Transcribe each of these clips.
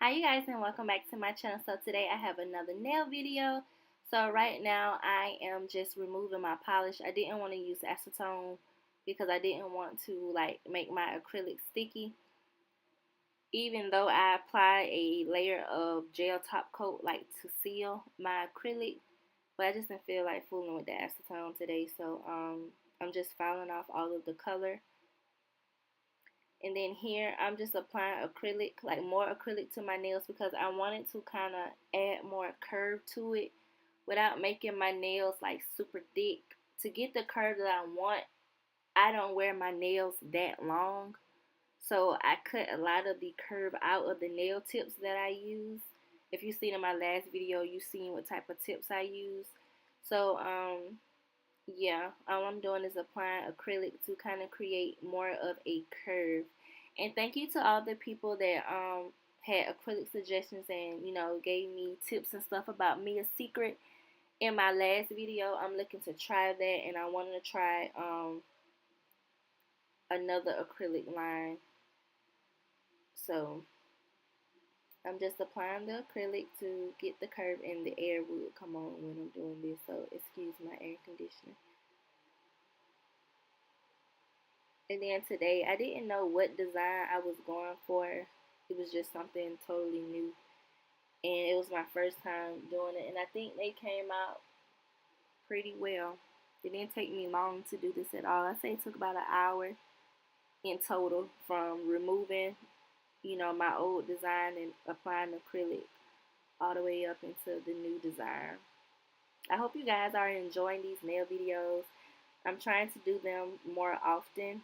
Hi you guys, and welcome back to my channel. So today I have another nail video. So right now I am just removing my polish. I didn't want to use acetone because I didn't want to make my acrylic sticky, even though I applied a layer of gel top coat to seal my acrylic. But I just didn't feel like fooling with the acetone today, so I'm just filing off all of the color. And then here I'm just applying acrylic, like more acrylic to my nails, because I wanted to kind of add more curve to it without making my nails like super thick. To get the curve that I want, I don't wear my nails that long. So I cut a lot of the curve out of the nail tips that I use. If you've seen in my last video, you've seen what type of tips I use. So yeah, all I'm doing is applying acrylic to kind of create more of a curve. And thank you to all the people that had acrylic suggestions and gave me tips and stuff about me a secret in my last video. I'm looking to try that, and I wanted to try another acrylic line. So I'm just applying the acrylic to get the curve, and the air would come on when I'm doing this. So excuse my air conditioner. And then today, I didn't know what design I was going for. It was just something totally new. And it was my first time doing it. And I think they came out pretty well. It didn't take me long to do this at all. I say it took about an hour in total from removing, my old design and applying acrylic all the way up into the new design. I hope you guys are enjoying these nail videos. I'm trying to do them more often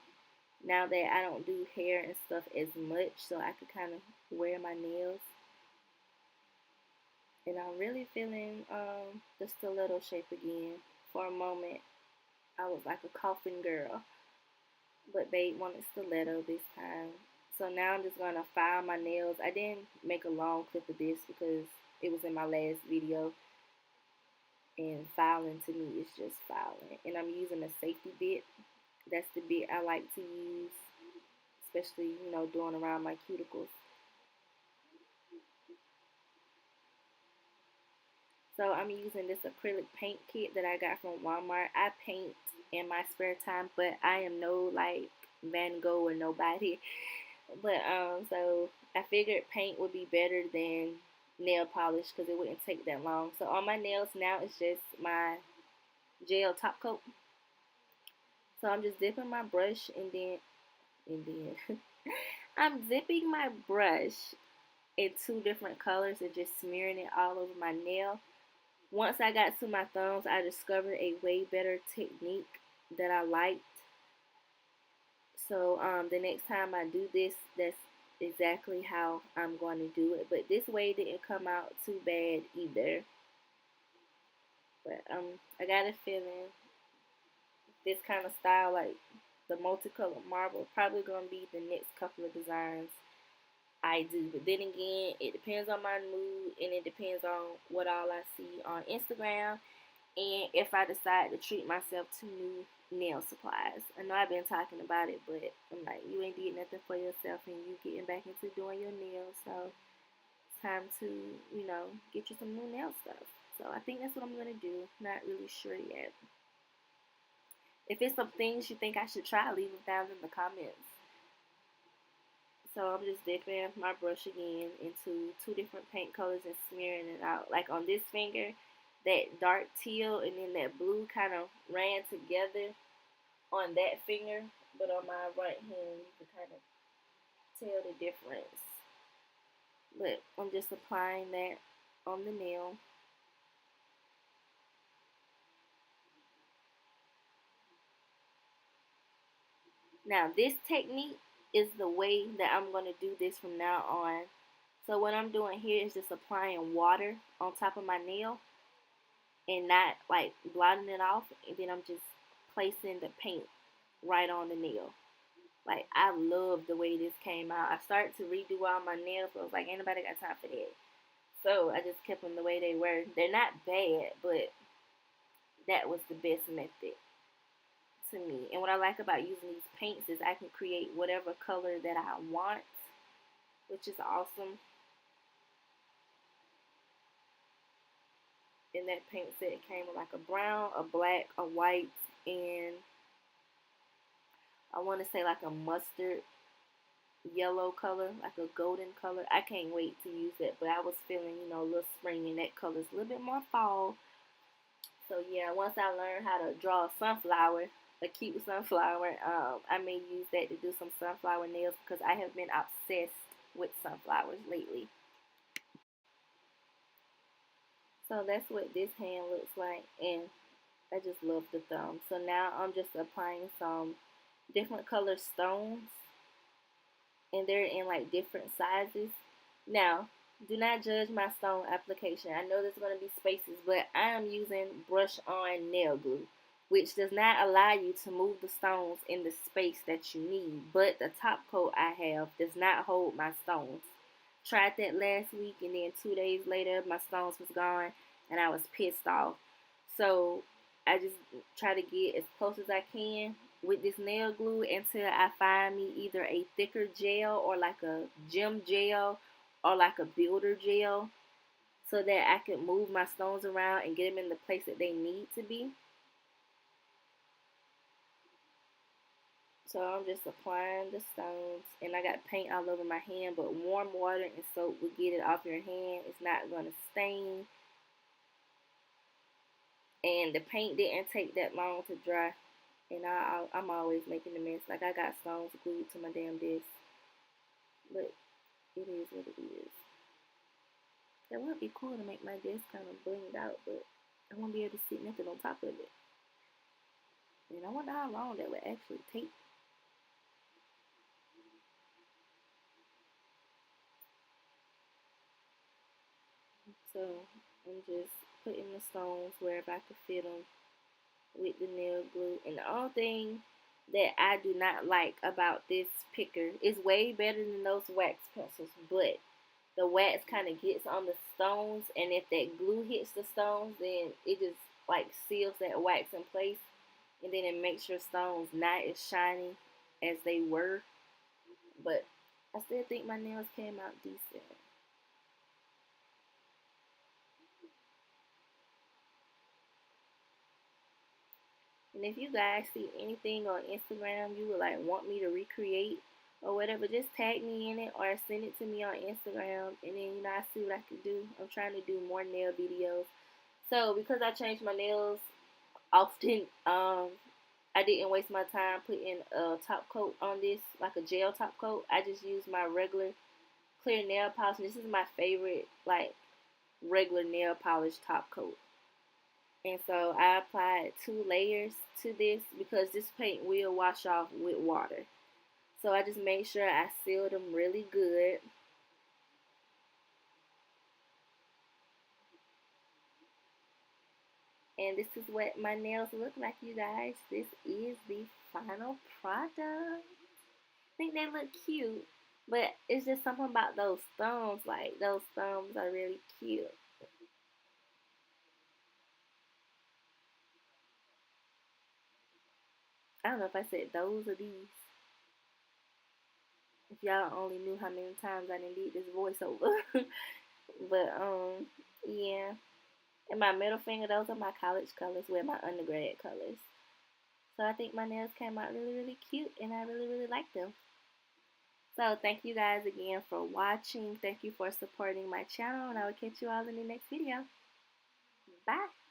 now that I don't do hair and stuff as much, so I could kind of wear my nails. And I'm really feeling the stiletto shape again. For a moment, I was like a coffin girl, but babe wanted stiletto this time. So now I'm just going to file my nails. I didn't make a long clip of this because it was in my last video. And filing to me is just filing. And I'm using a safety bit. That's the bit I like to use, especially, doing around my cuticles. So I'm using this acrylic paint kit that I got from Walmart. I paint in my spare time, but I am no Van Gogh or nobody. But so I figured paint would be better than nail polish because it wouldn't take that long. So on my nails now it's just my gel top coat. So I'm just dipping my brush and then I'm dipping my brush in two different colors and just smearing it all over my nail. Once I got to my thumbs, I discovered a way better technique that I liked. So the next time I do this, that's exactly how I'm going to do it. But this way didn't come out too bad either. But I got a feeling this kind of style, like the multicolored marble, probably going to be the next couple of designs I do. But then again, it depends on my mood, and it depends on what all I see on Instagram, and if I decide to treat myself to new nail supplies. I know I've been talking about it, but I'm like, you ain't did nothing for yourself, and you getting back into doing your nails, so it's time to, get you some new nail stuff. So I think that's what I'm gonna do. Not really sure yet. If it's some things you think I should try, leave them down in the comments. So I'm just dipping my brush again into two different paint colors and smearing it out. Like on this finger, that dark teal and then that blue kind of ran together on that finger. But on my right hand, you can kind of tell the difference. But I'm just applying that on the nail. Now this technique is the way that I'm going to do this from now on. So what I'm doing here is just applying water on top of my nail and not blotting it off, and then I'm just placing the paint right on the nail. Like, I love the way this came out. I started to redo all my nails, but I was like, ain't nobody got time for that. So I just kept them the way they were. They're not bad, but that was the best method to me. And what I like about using these paints is I can create whatever color that I want, which is awesome. in that paint set. It came with like a brown, a black, a white, and I want to say like a mustard yellow color, like a golden color. I can't wait to use that, but I was feeling, a little spring, and that color's a little bit more fall. So yeah, once I learn how to draw a sunflower, a cute sunflower, I may use that to do some sunflower nails because I have been obsessed with sunflowers lately. So that's what this hand looks like, and I just love the thumb. So now I'm just applying some different color stones, and they're in like different sizes. Now, do not judge my stone application. I know there's going to be spaces, but I am using brush on nail glue, which does not allow you to move the stones in the space that you need. But the top coat I have does not hold my stones. Tried that last week, and then 2 days later, my stones was gone, and I was pissed off. So I just try to get as close as I can with this nail glue until I find me either a thicker gel or like a gem gel or like a builder gel so that I can move my stones around and get them in the place that they need to be. So I'm just applying the stones, and I got paint all over my hand, but warm water and soap will get it off your hand. It's not going to stain, and the paint didn't take that long to dry, and I'm always making a mess. Like, I got stones glued to my damn desk, but it is what it is. It would be cool to make my desk kind of blinged out, but I won't be able to see nothing on top of it. And I wonder how long that would actually take. So I'm just putting the stones wherever I could fit them with the nail glue. And the only thing that I do not like about this picker is way better than those wax pencils, but the wax kind of gets on the stones, and if that glue hits the stones, then it just like seals that wax in place, and then it makes your stones not as shiny as they were. But I still think my nails came out decent. And if you guys see anything on Instagram you would like want me to recreate or whatever, just tag me in it or send it to me on Instagram, and then I see what I can do. I'm trying to do more nail videos. So because I change my nails often, I didn't waste my time putting a top coat on this, like a gel top coat. I just used my regular clear nail polish. This is my favorite, like, regular nail polish top coat. And so I applied 2 layers to this because this paint will wash off with water. So I just made sure I sealed them really good. And this is what my nails look like, you guys. This is the final product. I think they look cute, but it's just something about those thumbs. Like, those thumbs are really cute. I don't know if I said those or these. If y'all only knew how many times I did this voiceover. But yeah. And my middle finger, those are my college colors with my undergrad colors. So I think my nails came out really, really cute, and I really, really like them. So thank you guys again for watching. Thank you for supporting my channel, and I will catch you all in the next video. Bye.